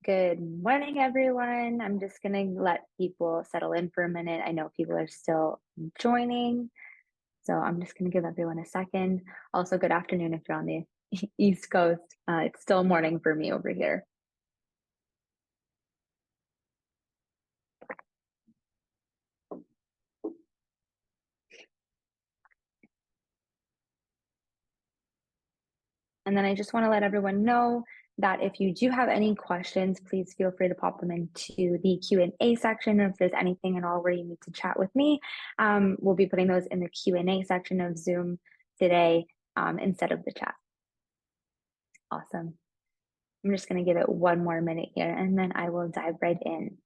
Good morning, everyone. I'm just going to let people settle in for a minute. I know people are still joining, so I'm just going to give everyone a second. Also, good afternoon if you're on the East Coast. It's still morning for me over here. And then I just want to let everyone know that if you do have any questions, please feel free to pop them into the Q&A section. If there's anything at all where you need to chat with me, we'll be putting those in the Q&A section of Zoom today instead of the chat. Awesome. I'm just going to give it one more minute here and then I will dive right in.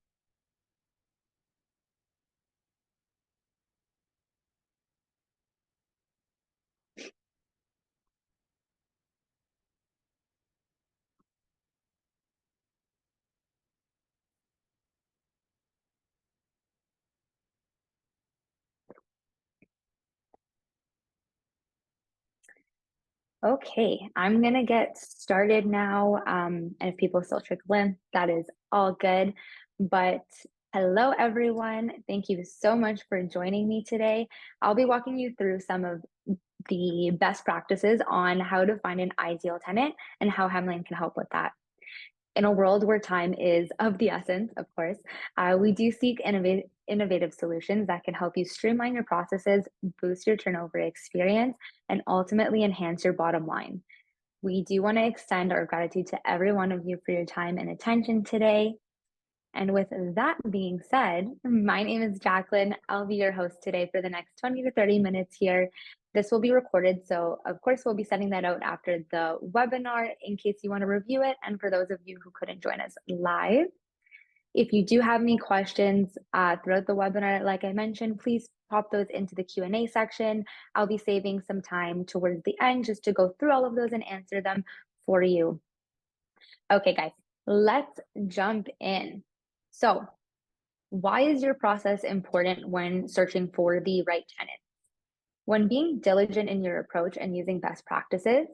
Okay, I'm going to get started now. And if people still trickle in, that is all good. But hello, everyone. Thank you so much for joining me today. I'll be walking you through some of the best practices on how to find an ideal tenant and how Hemline can help with that. In a world where time is of the essence, of course, we do seek innovative solutions that can help you streamline your processes, boost your turnover experience, and ultimately enhance your bottom line. We do want to extend our gratitude to every one of you for your time and attention today. And with that being said, my name is Jacqueline. I'll be your host today for the next 20 to 30 minutes here. This will be recorded, so of course we'll be sending that out after the webinar in case you want to review it, and for those of you who couldn't join us live. If you do have any questions throughout the webinar, like I mentioned, please pop those into the Q&A section. I'll be saving some time towards the end just to go through all of those and answer them for you. Okay, guys, let's jump in. So, why is your process important when searching for the right tenant? When being diligent in your approach and using best practices,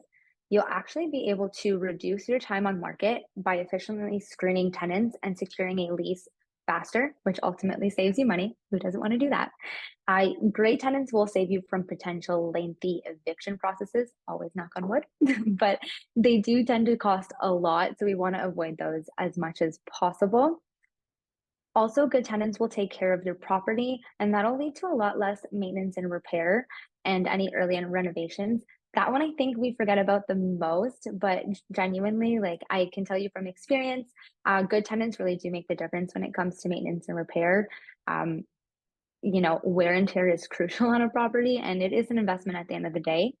you'll actually be able to reduce your time on market by efficiently screening tenants and securing a lease faster, which ultimately saves you money. Who doesn't want to do that? Great tenants will save you from potential lengthy eviction processes, always knock on wood, but they do tend to cost a lot. So we want to avoid those as much as possible. Also, good tenants will take care of your property, and that'll lead to a lot less maintenance and repair and any early renovations. That one I think we forget about the most, but genuinely, like I can tell you from experience, good tenants really do make the difference when it comes to maintenance and repair. Wear and tear is crucial on a property, and it is an investment at the end of the day.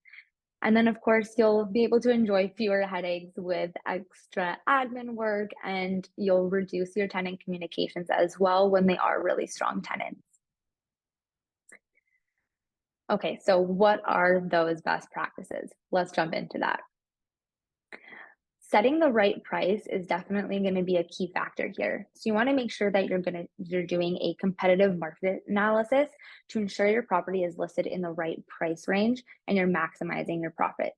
And then, of course, you'll be able to enjoy fewer headaches with extra admin work, and you'll reduce your tenant communications as well when they are really strong tenants. Okay, so what are those best practices? Let's jump into that. Setting the right price is definitely going to be a key factor here. So you want to make sure that you're doing a competitive market analysis to ensure your property is listed in the right price range and you're maximizing your profits.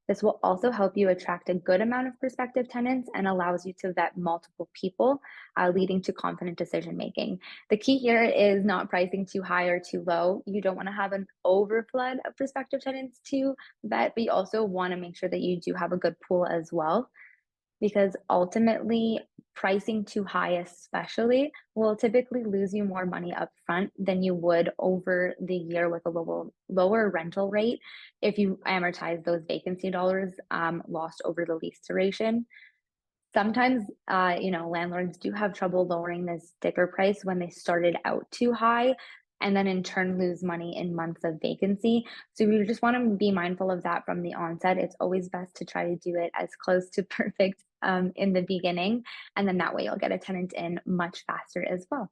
This will also help you attract a good amount of prospective tenants and allows you to vet multiple people, leading to confident decision making. The key here is not pricing too high or too low. You don't want to have an overflood of prospective tenants to vet, but you also want to make sure that you do have a good pool as well, because ultimately pricing too high especially will typically lose you more money up front than you would over the year with a lower rental rate if you amortize those vacancy dollars lost over the lease duration. Sometimes, landlords do have trouble lowering the sticker price when they started out too high and then in turn lose money in months of vacancy. So we just want to be mindful of that from the onset. It's always best to try to do it as close to perfect in the beginning. And then that way you'll get a tenant in much faster as well.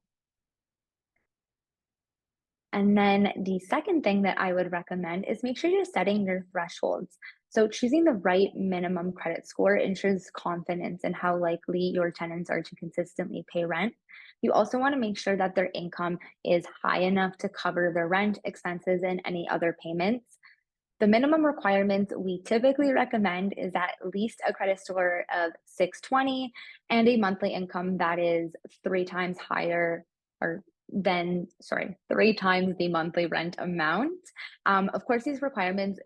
And then the second thing that I would recommend is make sure you're setting your thresholds. So choosing the right minimum credit score ensures confidence in how likely your tenants are to consistently pay rent. You also want to make sure that their income is high enough to cover their rent expenses and any other payments. The minimum requirements we typically recommend is at least a credit score of 620 and a monthly income that is three times higher or three times the monthly rent amount. Of course, these requirements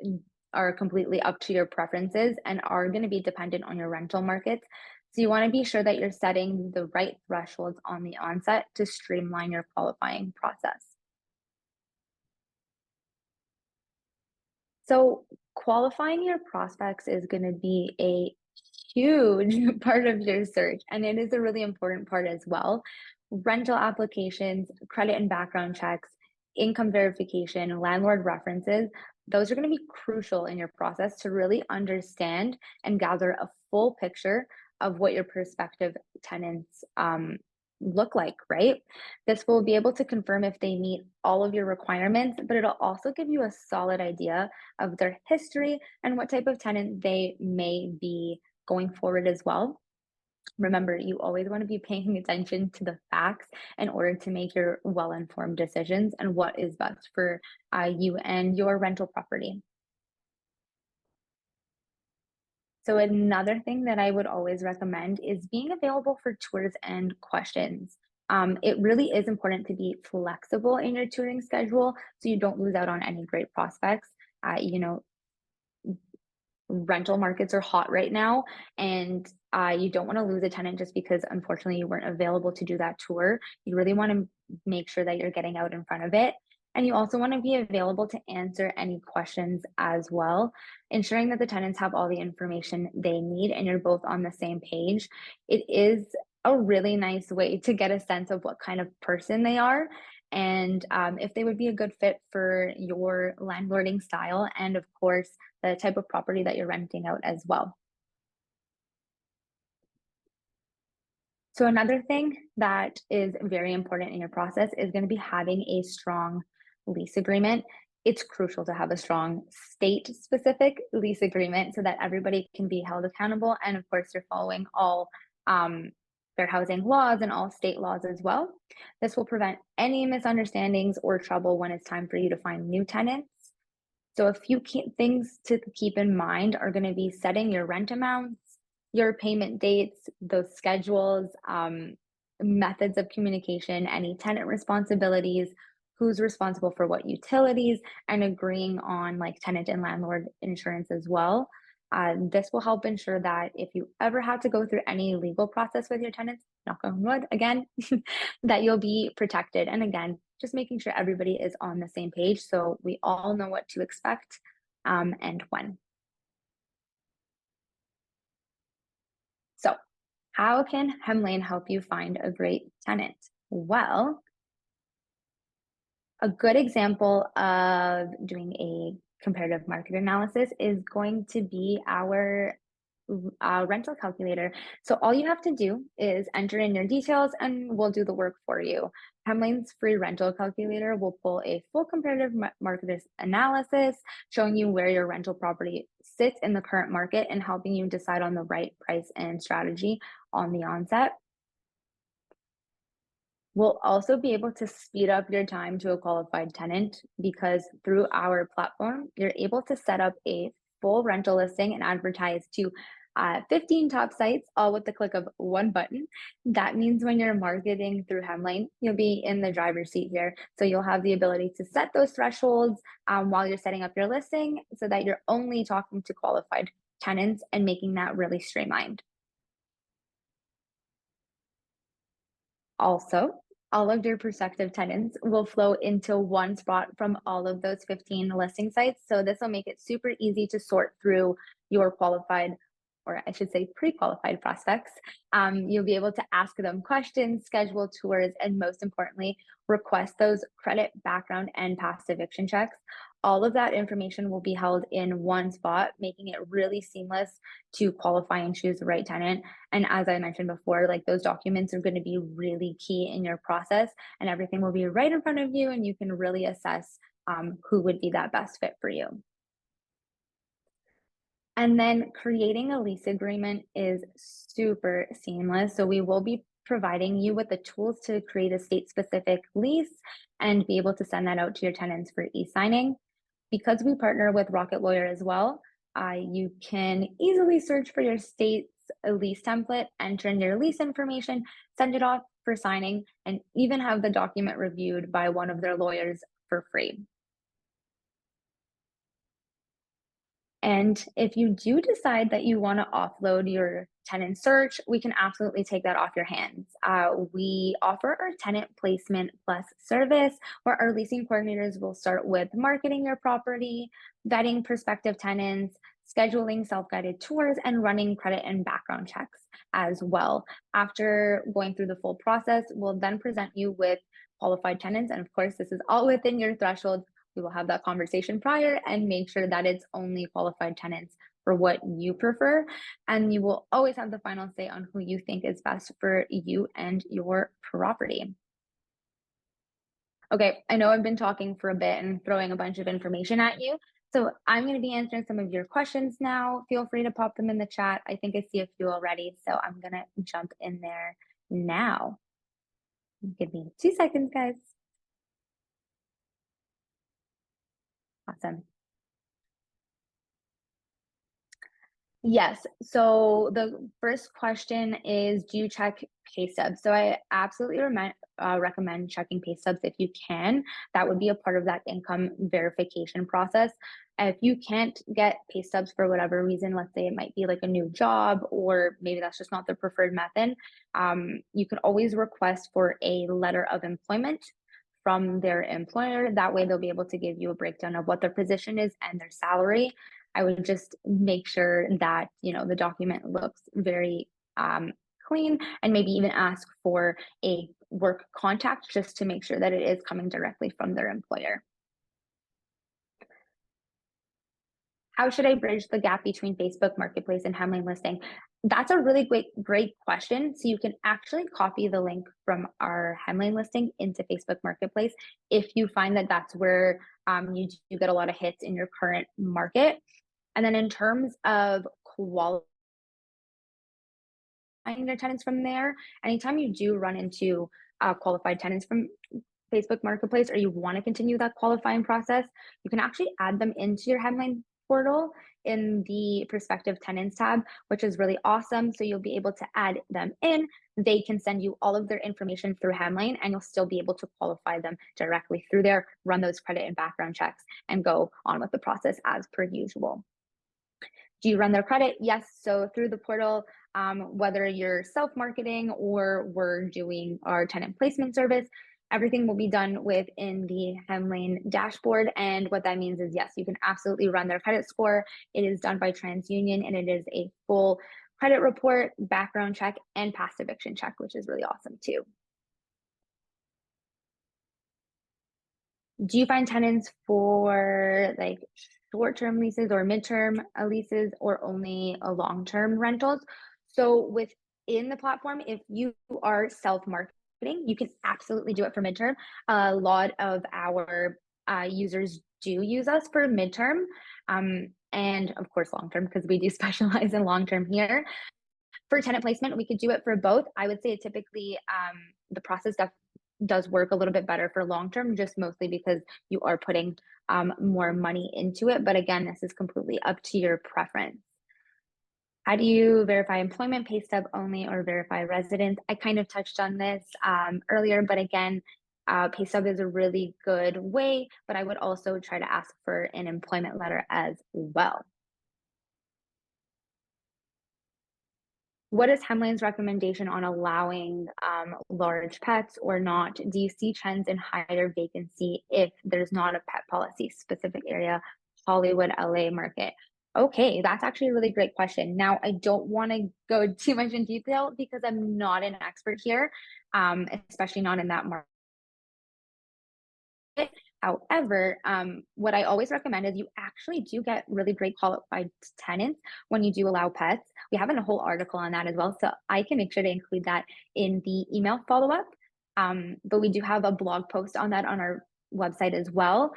are completely up to your preferences and are going to be dependent on your rental markets. So you want to be sure that you're setting the right thresholds on the onset to streamline your qualifying process. So qualifying your prospects is going to be a huge part of your search, and it is a really important part as well. Rental applications, credit and background checks, income verification, landlord references, those are going to be crucial in your process to really understand and gather a full picture of what your prospective tenants look like, right? This will be able to confirm if they meet all of your requirements, but it'll also give you a solid idea of their history and what type of tenant they may be going forward as well. Remember, you always want to be paying attention to the facts in order to make your well-informed decisions and what is best for you and your rental property. So another thing that I would always recommend is being available for tours and questions. It really is important to be flexible in your touring schedule so you don't lose out on any great prospects. You know, rental markets are hot right now, and you don't want to lose a tenant just because unfortunately you weren't available to do that tour. You really want to make sure that you're getting out in front of it. And you also want to be available to answer any questions as well, ensuring that the tenants have all the information they need and you're both on the same page. It is a really nice way to get a sense of what kind of person they are and if they would be a good fit for your landlording style and, of course, the type of property that you're renting out as well. So another thing that is very important in your process is going to be having a strong lease agreement. It's crucial to have a strong state specific lease agreement so that everybody can be held accountable. And of course, you're following all fair housing laws and all state laws as well. This will prevent any misunderstandings or trouble when it's time for you to find new tenants. So a few key things to keep in mind are going to be setting your rent amounts, your payment dates, those schedules, methods of communication, any tenant responsibilities, who's responsible for what utilities, and agreeing on like tenant and landlord insurance as well. This will help ensure that if you ever have to go through any legal process with your tenants, knock on wood again, that you'll be protected. And again, just making sure everybody is on the same page so we all know what to expect and when. So, how can Hemlane help you find a great tenant? Well, a good example of doing a comparative market analysis is going to be our rental calculator. So all you have to do is enter in your details and we'll do the work for you. Hemlane's free rental calculator will pull a full comparative market analysis showing you where your rental property sits in the current market and helping you decide on the right price and strategy on the onset. We'll also be able to speed up your time to a qualified tenant because through our platform, you're able to set up a full rental listing and advertise to 15 top sites, all with the click of one button. That means when you're marketing through Hemlane, you'll be in the driver's seat here. So you'll have the ability to set those thresholds while you're setting up your listing so that you're only talking to qualified tenants and making that really streamlined. Also, all of your prospective tenants will flow into one spot from all of those 15 listing sites. So this will make it super easy to sort through your qualified, or I should say pre-qualified prospects. You'll be able to ask them questions, schedule tours, and most importantly, request those credit, background, and past eviction checks. All of that information will be held in one spot, making it really seamless to qualify and choose the right tenant. And as I mentioned before, like those documents are going to be really key in your process and everything will be right in front of you and you can really assess who would be that best fit for you. And then creating a lease agreement is super seamless. So we will be providing you with the tools to create a state specific lease and be able to send that out to your tenants for e-signing. Because we partner with Rocket Lawyer as well, you can easily search for your state's lease template, enter in your lease information, send it off for signing, and even have the document reviewed by one of their lawyers for free. And if you do decide that you want to offload your tenant search, we can absolutely take that off your hands. We offer our tenant placement plus service, where our leasing coordinators will start with marketing your property, vetting prospective tenants, scheduling self guided tours, and running credit and background checks as well. After going through the full process, we'll then present you with qualified tenants. And of course, this is all within your threshold. We will have that conversation prior and make sure that it's only qualified tenants for what you prefer. And you will always have the final say on who you think is best for you and your property. Okay, I know I've been talking for a bit and throwing a bunch of information at you. So I'm going to be answering some of your questions now. Feel free to pop them in the chat. I think I see a few already. So I'm going to jump in there now. Give me 2 seconds, guys. Awesome. Yes. So the first question is, do you check pay stubs? So I absolutely recommend checking pay stubs if you can. That would be a part of that income verification process. If you can't get pay stubs for whatever reason, let's say it might be like a new job, or maybe that's just not the preferred method, you can always request for a letter of employment from their employer. That way they'll be able to give you a breakdown of what their position is and their salary. I would just make sure that, the document looks very clean, and maybe even ask for a work contact just to make sure that it is coming directly from their employer. How should I bridge the gap between Facebook Marketplace and Hemlane listing? That's a really great question. So you can actually copy the link from our Hemlane listing into Facebook Marketplace if you find that that's where you do get a lot of hits in your current market. And then in terms of qualifying your tenants from there, anytime you do run into qualified tenants from Facebook Marketplace, or you want to continue that qualifying process, you can actually add them into your Hemlane portal in the prospective tenants tab, which is really awesome. So you'll be able to add them in. They can send you all of their information through Hemlane, and you'll still be able to qualify them directly through there, run those credit and background checks, and go on with the process as per usual. Do you run their credit? Yes. So through the portal, whether you're self-marketing or we're doing our tenant placement service, everything will be done within the Hemlane dashboard. And what that means is, yes, you can absolutely run their credit score. It is done by TransUnion, and it is a full credit report, background check, and past eviction check, which is really awesome too. Do you find tenants for like short-term leases or midterm leases, or only long-term rentals? So within the platform, if you are self-marketing, you can absolutely do it for midterm. A lot of our users do use us for midterm, and of course long-term, because we do specialize in long-term here. For tenant placement, we could do it for both. I would say typically the process does work a little bit better for long term, just mostly because you are putting more money into it. But again, this is completely up to your preference. How do you verify employment? Pay stub only or verify residence? I kind of touched on this earlier, but again, pay stub is a really good way, but I would also try to ask for an employment letter as well. What is Hemlane's recommendation on allowing large pets or not? Do you see trends in higher vacancy if there's not a pet policy? Specific area, Hollywood, LA market. Okay, that's actually a really great question. Now, I don't want to go too much in detail because I'm not an expert here, especially not in that market. However, what I always recommend is you actually do get really great qualified tenants when you do allow pets. We have a whole article on that as well, so I can make sure to include that in the email follow-up. But we do have a blog post on that on our website as well.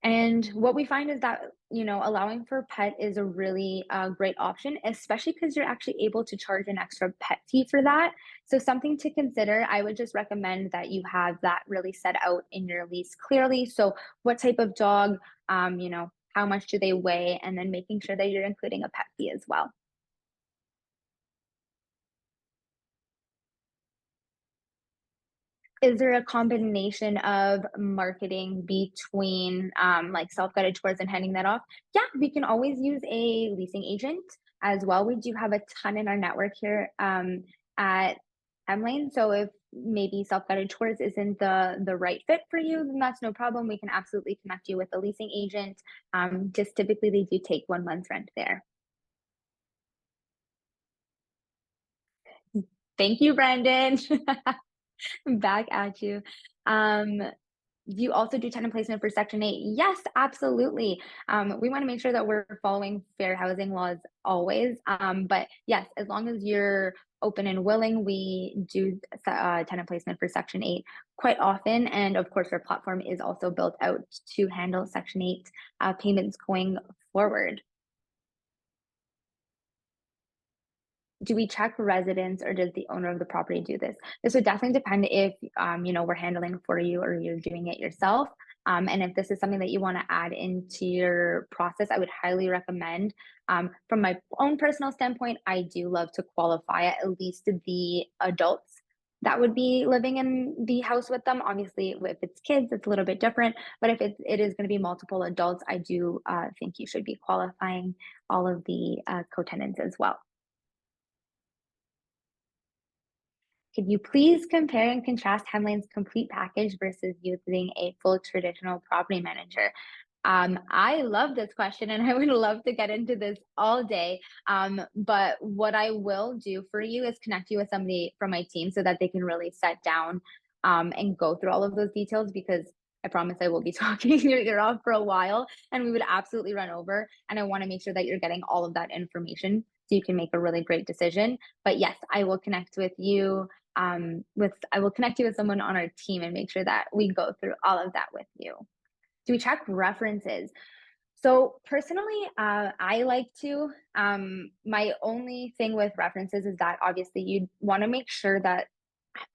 And what we find is that, allowing for pet is a really great option, especially because you're actually able to charge an extra pet fee for that. So something to consider. I would just recommend that you have that really set out in your lease clearly. So what type of dog how much do they weigh, and then making sure that you're including a pet fee as well. Is there a combination of marketing between like self-guided tours and handing that off? Yeah, we can always use a leasing agent as well. We do have a ton in our network here at Hemlane. So if maybe self-guided tours isn't the right fit for you, then that's no problem. We can absolutely connect you with a leasing agent. Just typically they do take 1 month's rent there. Thank you, Brandon. Back at you. Um, Do you also do tenant placement for Section 8? Yes, absolutely. We want to make sure that we're following fair housing laws always. But yes, as long as you're open and willing, we do tenant placement for Section 8 quite often. And of course, our platform is also built out to handle Section 8 payments going forward. Do we check residents or does the owner of the property do this? This would definitely depend if we're handling for you or you're doing it yourself. And if this is something that you want to add into your process, I would highly recommend. From my own personal standpoint, I do love to qualify at least the adults that would be living in the house with them. Obviously, if it's kids, it's a little bit different. But if it is going to be multiple adults, I do think you should be qualifying all of the co-tenants as well. Could you please compare and contrast Hemline's complete package versus using a full traditional property manager? I love this question and I would love to get into this all day. But what I will do for you is connect you with somebody from my team so that they can really set down and go through all of those details because I promise I will be talking your ear off for a while and we would absolutely run over. And I want to make sure that you're getting all of that information so you can make a really great decision. But yes, I will connect with you I will connect you with someone on our team and make sure that we go through all of that with you. Do we check references? So personally, I like to. My only thing with references is that obviously you want to make sure that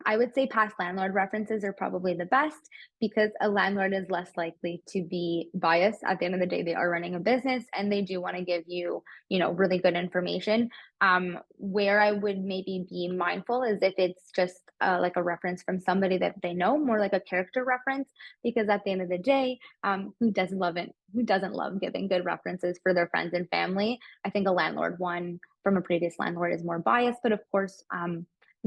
I would say past landlord references are probably the best because a landlord is less likely to be biased. At the end of the day, they are running a business and they do want to give you, really good information. Where I would maybe be mindful is if it's just like a reference from somebody that they know, more like a character reference, because at the end of the day, who doesn't love it? Who doesn't love giving good references for their friends and family? I think a landlord one from a previous landlord is more biased, but of course,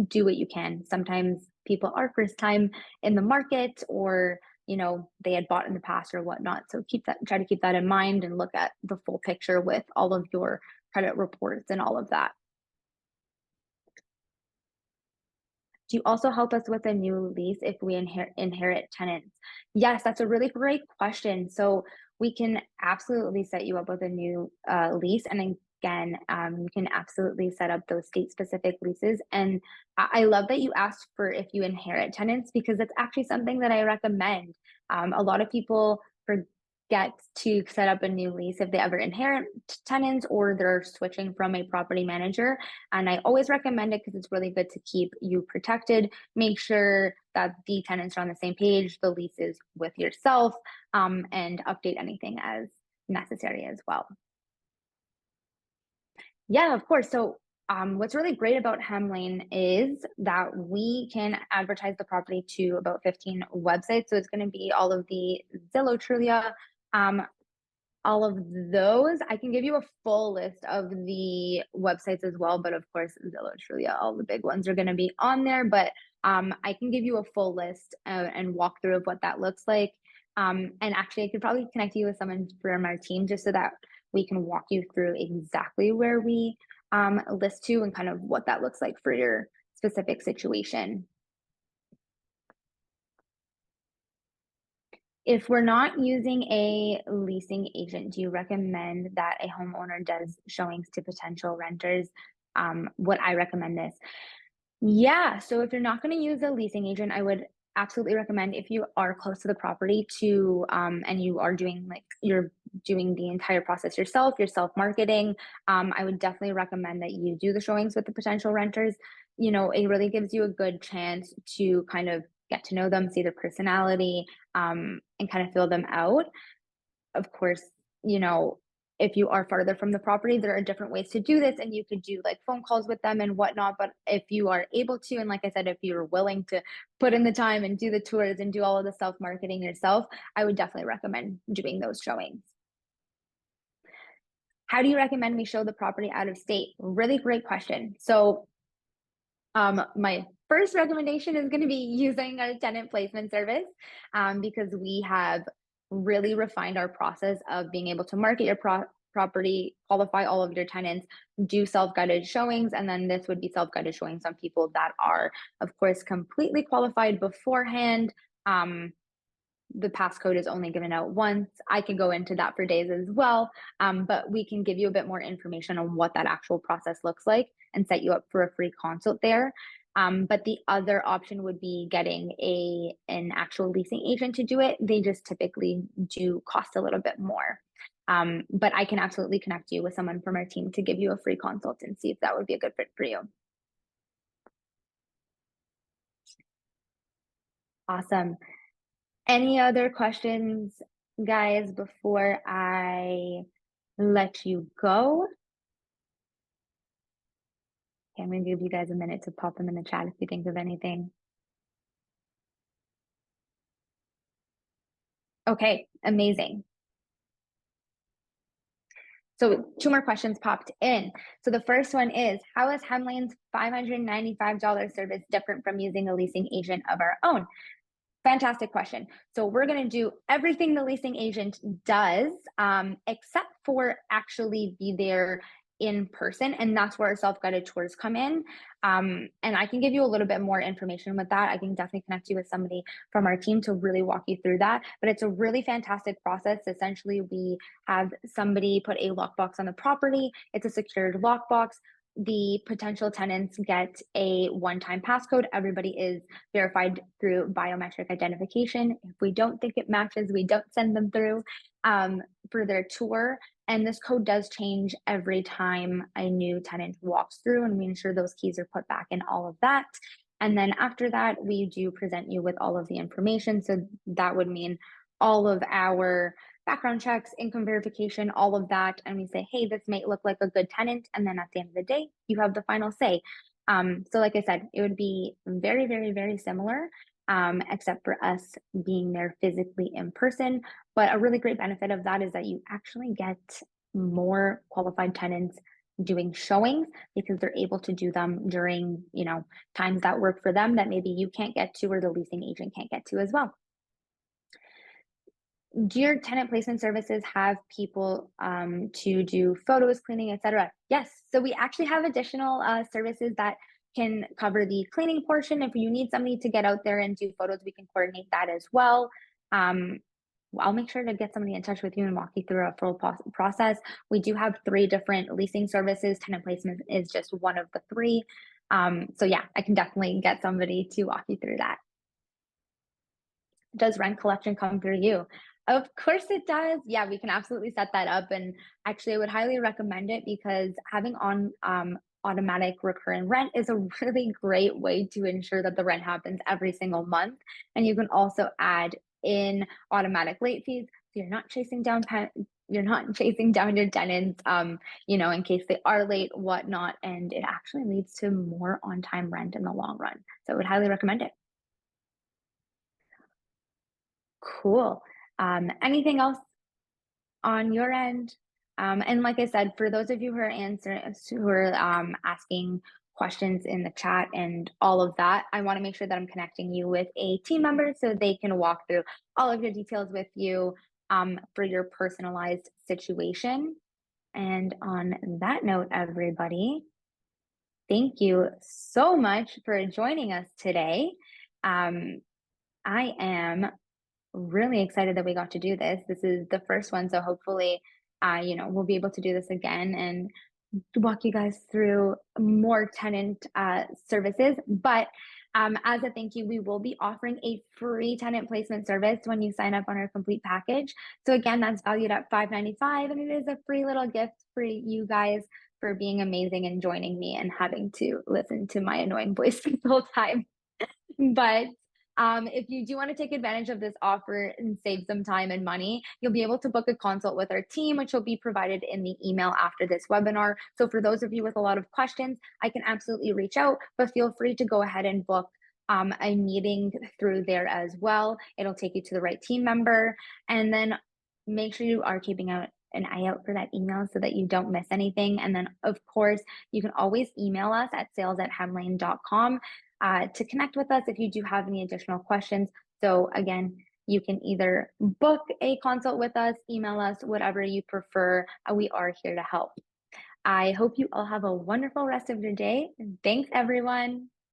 do what you can. Sometimes people are first time in the market or they had bought in the past or whatnot. So try to keep that in mind and look at the full picture with all of your credit reports and all of that. Do you also help us with a new lease if we inherit tenants? Yes, that's a really great question. So we can absolutely set you up with a new lease. And again, you can absolutely set up those state specific leases. And I love that you asked for if you inherit tenants because that's actually something that I recommend. A lot of people forget to set up a new lease if they ever inherit tenants or they're switching from a property manager. And I always recommend it because it's really good to keep you protected. Make sure that the tenants are on the same page, the lease is with yourself, and update anything as necessary as well. Yeah, of course. So, what's really great about Hemlane is that we can advertise the property to about 15 websites. So it's going to be all of the Zillow, Trulia, um, all of those. I can give you a full list of the websites as well, but of course, Zillow, Trulia, all the big ones are going to be on there. But I can give you a full list and walk through of what that looks like. And actually, I could probably connect you with someone from our team just so that we can walk you through exactly where we list to and kind of what that looks like for your specific situation. If we're not using a leasing agent, do you recommend that a homeowner does showings to potential renters? Would I recommend this? Yeah. So if you're not going to use a leasing agent, I would absolutely recommend if you are close to the property to, and you are doing you're doing the entire process yourself, you're self marketing. I would definitely recommend that you do the showings with the potential renters. It really gives you a good chance to kind of get to know them, see their personality, and kind of feel them out. of course, you know, if you are farther from the property, there are different ways to do this, and you could do like phone calls with them and whatnot. But if you are able to, and like I said, if you're willing to put in the time and do the tours and do all of the self marketing yourself, I would definitely recommend doing those showings. How do you recommend we show the property out of state? Really great question. So my first recommendation is going to be using our tenant placement service, because we have really refined our process of being able to market your property, qualify all of your tenants, do self-guided showings, and then this would be self-guided showings on people that are, of course, completely qualified beforehand. The passcode is only given out once. I could go into that for days as well, but we can give you a bit more information on what that actual process looks like and set you up for a free consult there. But the other option would be getting an actual leasing agent to do it. They just typically do cost a little bit more. But I can absolutely connect you with someone from our team to give you a free consult and see if that would be a good fit for you. Awesome. Any other questions, guys, before I let you go? Okay, I'm gonna give you guys a minute to pop them in the chat if you think of anything. Okay, amazing. So two more questions popped in. So the first one is, how is Hemlane's $595 service different from using a leasing agent of our own? Fantastic question. So we're going to do everything the leasing agent does, except for actually be there in person. And that's where our self-guided tours come in. And I can give you a little bit more information with that. I can definitely connect you with somebody from our team to really walk you through that. But it's a really fantastic process. Essentially, we have somebody put a lockbox on the property. It's a secured lockbox. The potential tenants get a one-time passcode. Everybody is verified through biometric identification. If we don't think it matches, we don't send them through for their tour. And this code does change every time a new tenant walks through, and we ensure those keys are put back in all of that. And then after that, we do present you with all of the information. So that would mean all of our background checks, income verification, all of that. And we say, hey, this may look like a good tenant. And then at the end of the day, you have the final say. So like I said, it would be very, very, very similar, except for us being there physically in person. But a really great benefit of that is that you actually get more qualified tenants doing showings because they're able to do them during, times that work for them that maybe you can't get to or the leasing agent can't get to as well. Do your tenant placement services have people to do photos, cleaning, etc.? Yes. So we actually have additional services that can cover the cleaning portion. If you need somebody to get out there and do photos, we can coordinate that as well. I'll make sure to get somebody in touch with you and walk you through a full process. We do have 3 different leasing services. Tenant placement is just one of the 3. So yeah, I can definitely get somebody to walk you through that. Does rent collection come through you? Of course it does. Yeah, we can absolutely set that up. And actually, I would highly recommend it because having on automatic recurring rent is a really great way to ensure that the rent happens every single month. And you can also add in automatic late fees, so you're not chasing down your tenants, in case they are late, whatnot. And it actually leads to more on-time rent in the long run. So I would highly recommend it. Cool. Anything else on your end? And like I said, for those of you who are asking questions in the chat and all of that, I want to make sure that I'm connecting you with a team member so they can walk through all of your details with you for your personalized situation. And on that note, everybody, thank you so much for joining us today. I am really excited that we got to do this. This is the first one, so hopefully, we'll be able to do this again and walk you guys through more tenant services. But as a thank you, we will be offering a free tenant placement service when you sign up on our complete package. So again, that's valued at $595, and it is a free little gift for you guys for being amazing and joining me and having to listen to my annoying voice the whole time. But If you do want to take advantage of this offer and save some time and money, you'll be able to book a consult with our team, which will be provided in the email after this webinar. So for those of you with a lot of questions, I can absolutely reach out, but feel free to go ahead and book a meeting through there as well. It'll take you to the right team member. And then make sure you are keeping out an eye out for that email so that you don't miss anything. And then, of course, you can always email us at sales@hemlane.com to connect with us if you do have any additional questions. So again, you can either book a consult with us, email us, whatever you prefer. We are here to help. I hope you all have a wonderful rest of your day. Thanks, everyone.